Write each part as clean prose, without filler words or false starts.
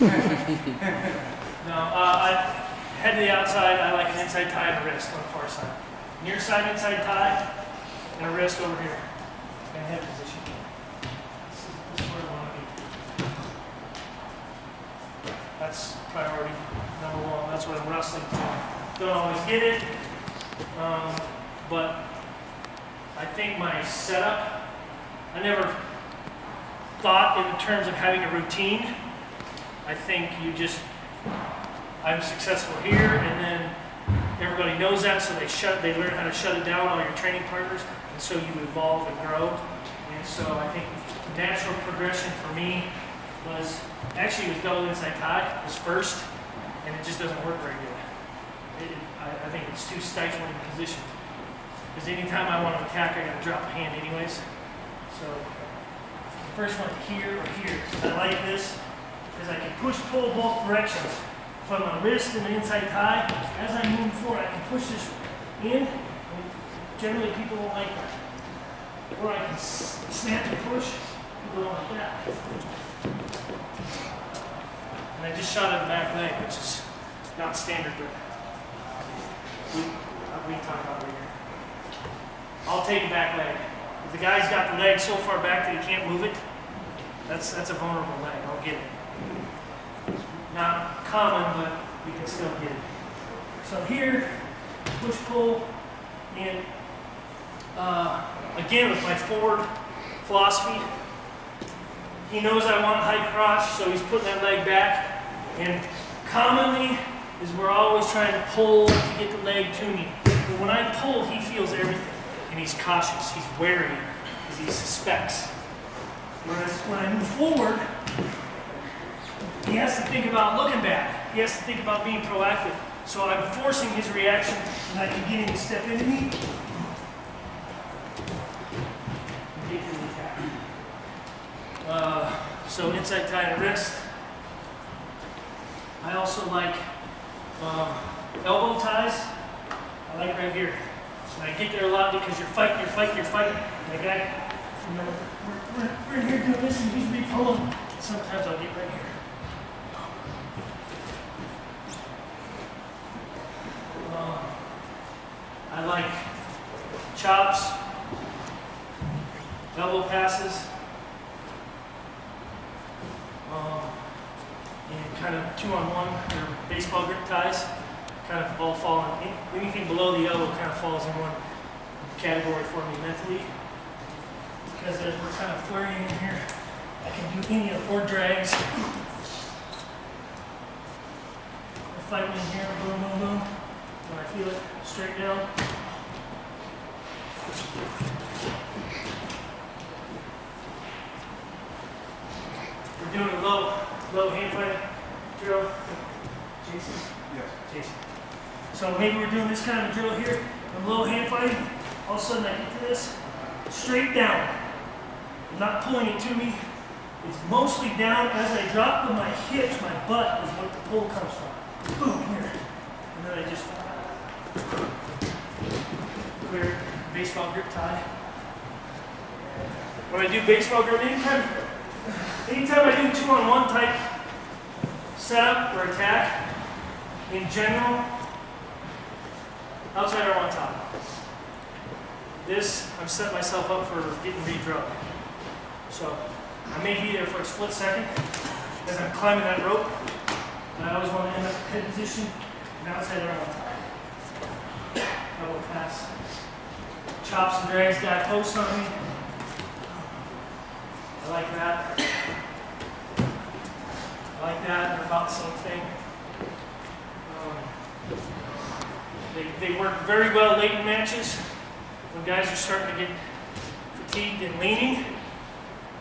No, I head to the outside. I like an inside tie and a wrist on the far side. Near side inside tie and a wrist over here. And head position. This is where I want to be. That's priority number one. That's what I'm wrestling for. Don't always get it, but I think my setup, I never thought in terms of having a routine. I think I'm successful here, and then everybody knows that, so they learn how to shut it down, all your training partners, and so you evolve and grow. And so I think the natural progression for me was, actually it was double inside tie was first, and it just doesn't work very good. I think it's too stifling position. Because anytime I want to attack, I got to drop my hand anyways. So the first one here or here. I like this because I can push, pull both directions. From my wrist and the inside tie, as I move forward, I can push this in. And generally, people don't like that. Or I can snap and push. People don't like that. And I just shot at the back leg, which is not standard, but we talk about it later. I'll take a back leg. If the guy's got the leg so far back that he can't move it, that's a vulnerable leg. I'll get it. Not common, but we can still get it. So here, push, pull, and again with my forward philosophy, he knows I want high crotch, so he's putting that leg back. And commonly is we're always trying to pull to get the leg to me. But when I pull, he feels everything, and he's cautious, he's wary, because he suspects. Whereas when I move forward, he has to think about looking back. He has to think about being proactive. So I'm forcing his reaction, and I can get him to step into me. And get to the attack. So inside tie and wrist. I also like elbow ties. I like right here. And I get there a lot because you're fighting. And the guy, we're in here doing this, and he's be pulling. Sometimes I'll get right here. I like chops, elbow passes, and kind of 2-on-1 or baseball grip ties. Kind of all fall in. Anything below the elbow kind of falls in one category for me mentally. Because as we're kind of flirting in here, I can do any of or drags. I fight in here, boom, boom, boom. When I feel it straight down. We're doing a low hand fight drill. Jason? Yes. Jason. So maybe we're doing this kind of drill here. I'm low hand fighting. All of a sudden I get to this. Straight down. I'm not pulling it to me. It's mostly down as I drop with my hips. My butt is what the pull comes from. Boom, here. And then I just clear baseball grip tie. When I do baseball grip, anytime I do 2-on-1 type setup or attack, in general, outside or on top. This, I'm setting myself up for getting re-drugged. So I may be there for a split second as I'm climbing that rope, but I always want to end up in head position and outside or on top. Elbow pass. Chops and drags, guy posts on me. I like that. They're about the same thing. They work very well late in matches when guys are starting to get fatigued and leaning.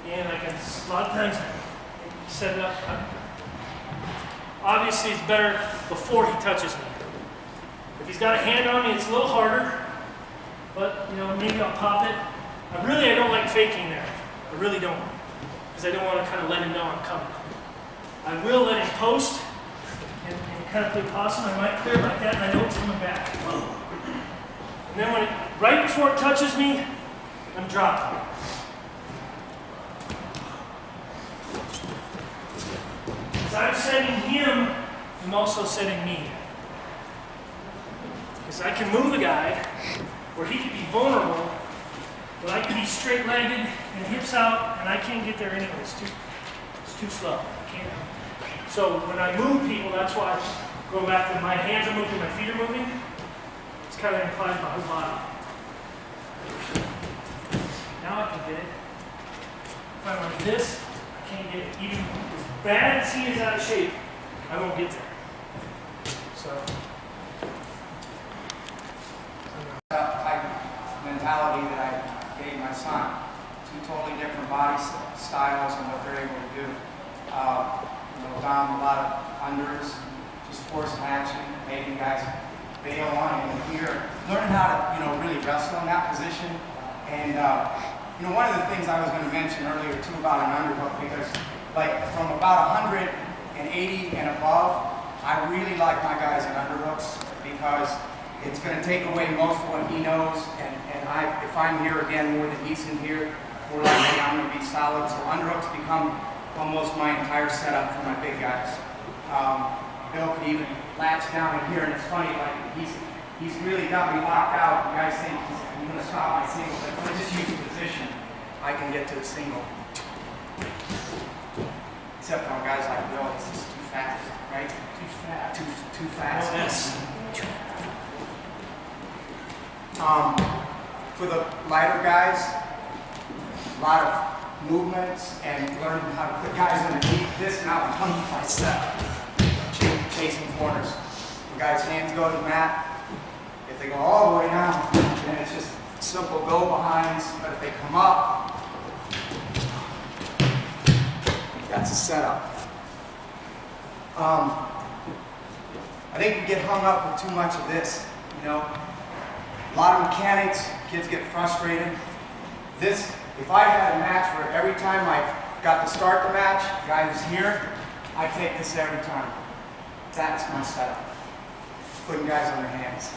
And I can, a lot of times, set it up. Obviously, it's better before he touches me. If he's got a hand on me, it's a little harder. But, maybe I'll pop it. I don't like faking there. I really don't. Because I don't want to kind of let him know I'm coming. I will let him post and kind of play possum. I might clear like that, and I know it's coming back. And then right before it touches me, I'm dropping. As I'm setting him, I'm also setting me. Because I can move a guy where he can be vulnerable, but I can be straight-legged and hips out, and I can't get there anyway. It's too slow. I can't. So when I move people, that's why, going back to my hands are moving, my feet are moving, it's kind of implies my whole body. Now I can get it. If I'm like this, I can't get it. Even as bad as he is out of shape, I won't get there. So. Type mentality that I gave my son. Two totally different body styles and what they're able to do. Down a lot of unders, just forcing action, making guys bail on it here. Learning how to, really wrestle in that position. And, one of the things I was going to mention earlier too about an underhook, because like from about 180 and above, I really like my guys in underhooks because it's going to take away most of what he knows, and if I'm here again more than he's in here, we're like, hey, I'm going to be solid. So underhooks become almost my entire setup for my big guys. Bill could even latch down in here, and it's funny, like he's really got me locked out. You guys think I'm going to stop my single, but if I just use the position, I can get to the single. Except on guys like Bill, it's just too fast, right? Too fast. Too fast. Oh, yes. For the lighter guys, a lot of movements and learning how to put guys underneath this. Now becomes my set. Chasing corners. The guys' hands go to the mat. If they go all the way down, then it's just simple go behinds. But if they come up, that's a setup. I think we get hung up with too much of this, A lot of mechanics, kids get frustrated. If I had a match where every time I got to start the match, the guy was here, I take this every time. That's my setup. Putting guys on their hands.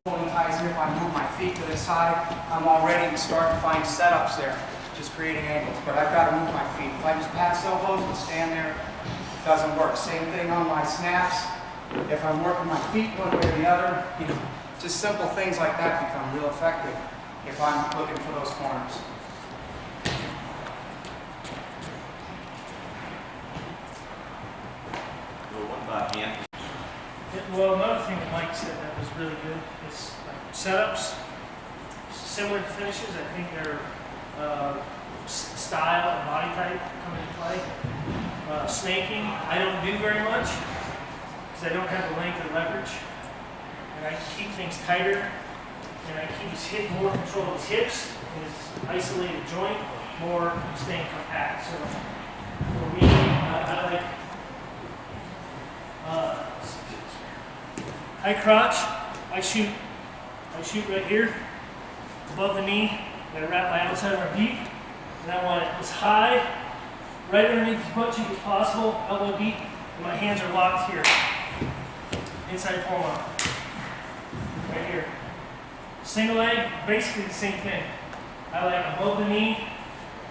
Pulling ties here, if I move my feet to the side, I'm already starting to find setups there, just creating angles. But I've got to move my feet. If I just pass elbows and stand there, doesn't work. Same thing on my snaps. If I'm working my feet one way or the other, just simple things like that become real effective if I'm looking for those corners. What about hand? Well, another thing that Mike said that was really good is setups, similar to finishes. I think their style and body type come into play. Snaking, I don't do very much because I don't have the length or leverage, and I keep things tighter, and I keep his more control of his hips and his isolated joint, more staying compact. So for me, I like high crotch. I shoot right here above the knee, and I wrap my outside of my beat, and I want it as high, right underneath his butt cheek as possible, elbow deep, and my hands are locked here. Inside palm up. Right here. Single leg, basically the same thing. I like above the knee,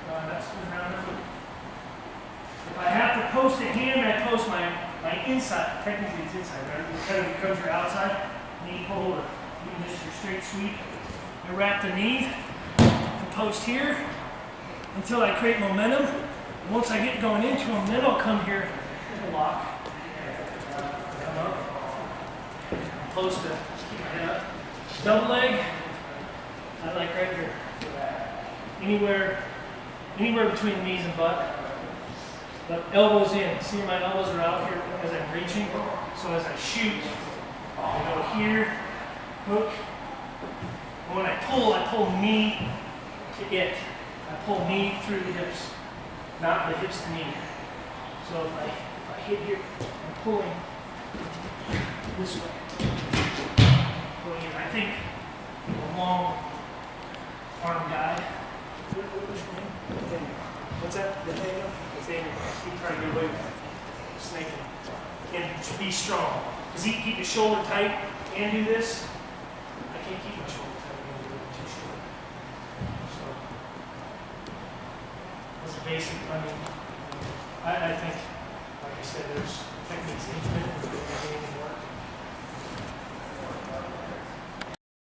that's around the foot. If I have to post a hand, I post my inside. Technically it's inside, right? It kind of becomes your outside knee pull, or even just your straight sweep. I wrap the knee and post here until I create momentum. Once I get going into them, then I'll come here and lock. Come up. Close to keep my head up. Double leg, I like right here. Anywhere between knees and butt. But elbows in. See, my elbows are out here as I'm reaching. So as I shoot, I go here, hook. And when I pull knee to it. I pull knee through the hips. Not the hips to knee. So if I hit here, I'm pulling this way. Pulling in. I think a long arm guy. What was your name? What's that? Nathaniel? Nathaniel. He tried to get away with it. Snaking. And be strong. Because he can keep his shoulder tight and do this. I can't keep my shoulder tight and do it too short. So as a basic, I mean, I think, like I said, there's techniques infinite, and anything work.